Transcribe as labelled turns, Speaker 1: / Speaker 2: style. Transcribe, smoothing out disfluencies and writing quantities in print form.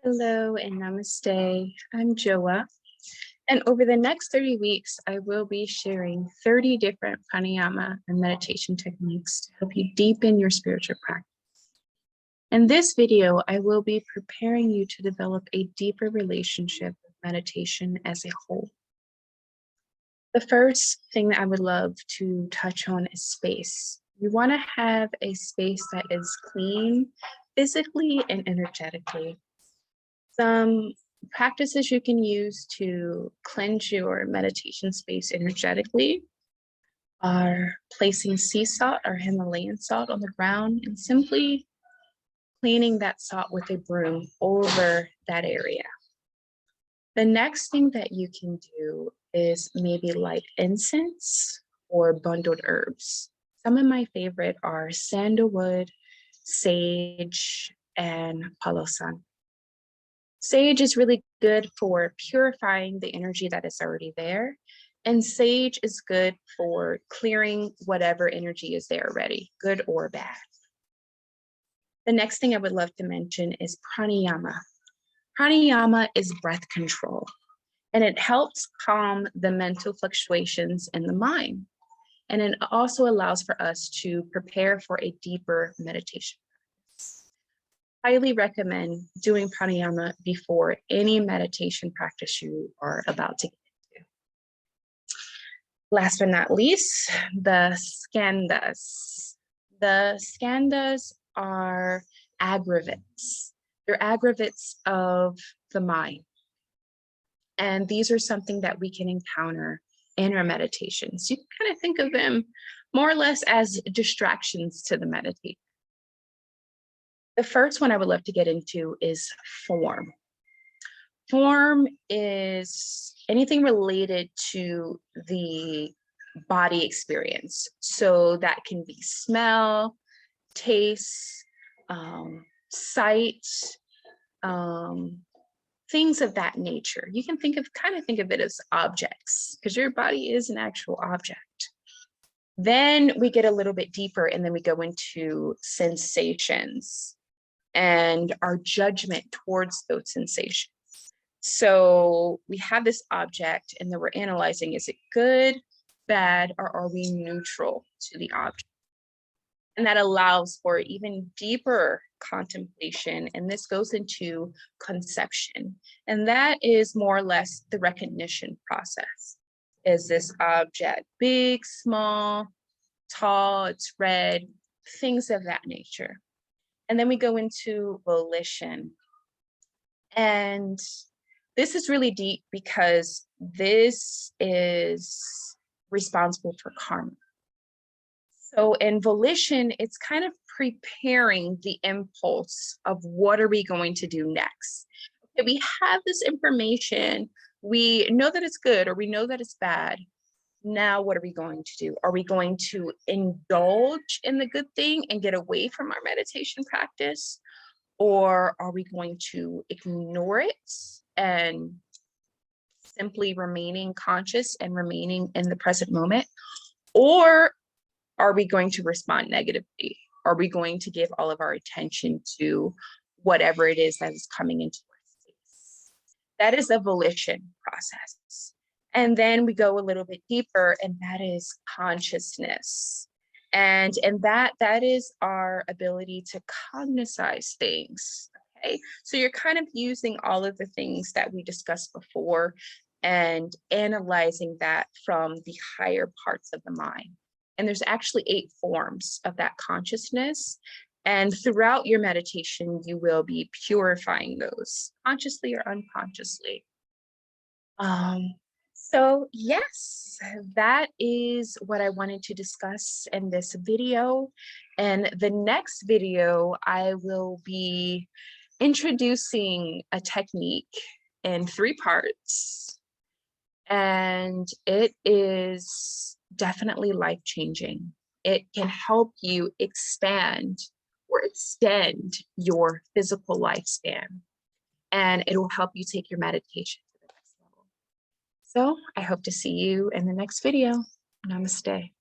Speaker 1: Hello and namaste. I'm Joa, and over the next 30 weeks, I will be sharing 30 different pranayama and meditation techniques to help you deepen your spiritual practice. In this video, I will be preparing you to develop a deeper relationship with meditation as a whole. The first thing that I would love to touch on is space. You want to have a space that is clean, physically and energetically. Some practices you can use to cleanse your meditation space energetically are placing sea salt or Himalayan salt on the ground and simply cleaning that salt with a broom over that area. The next thing that you can do is maybe light incense or bundled herbs. Some of my favorite are sandalwood, sage, and palo santo. Sage is really good for purifying the energy that is already there, and sage is good for clearing whatever energy is there already, good or bad. The next thing I would love to mention is pranayama. Pranayama is breath control, and it helps calm the mental fluctuations in the mind. And it also allows for us to prepare for a deeper meditation. Highly recommend doing pranayama before any meditation practice you are about to get into. Last but not least, the skandhas. The skandhas are aggregates. They're aggregates of the mind. And these are something that we can encounter in our meditations. You can kind of think of them more or less as distractions to the meditation. The first one I would love to get into is form. Form is anything related to the body experience. So that can be smell, taste, sight, things of that nature. You can think of it as objects because your body is an actual object. Then we get a little bit deeper and then we go into sensations and our judgment towards those sensations. So we have this object and then we're analyzing, is it good, bad, or are we neutral to the object? And that allows for even deeper contemplation. And this goes into conception. And that is more or less the recognition process. Is this object big, small, tall, it's red, things of that nature. And then we go into volition. And this is really deep because this is responsible for karma. So in volition, it's kind of preparing the impulse of what are we going to do next. Okay, we have this information, we know that it's good or we know that it's bad. Now, what are we going to do? Are we going to indulge in the good thing and get away from our meditation practice? Or are we going to ignore it and simply remaining conscious and remaining in the present moment? Or are we going to respond negatively? Are we going to give all of our attention to whatever it is that is coming into our space? That is a volition process. And then we go a little bit deeper, and that is consciousness. And that is our ability to cognize things. Okay, so you're kind of using all of the things that we discussed before and analyzing that from the higher parts of the mind. And there's actually 8 forms of that consciousness. And throughout your meditation, you will be purifying those consciously or unconsciously. So yes, that is what I wanted to discuss in this video. And the next video, I will be introducing a technique in 3 parts. And it is definitely life-changing. It can help you expand or extend your physical lifespan. And it will help you take your meditation to the next level. So I hope to see you in the next video. Namaste.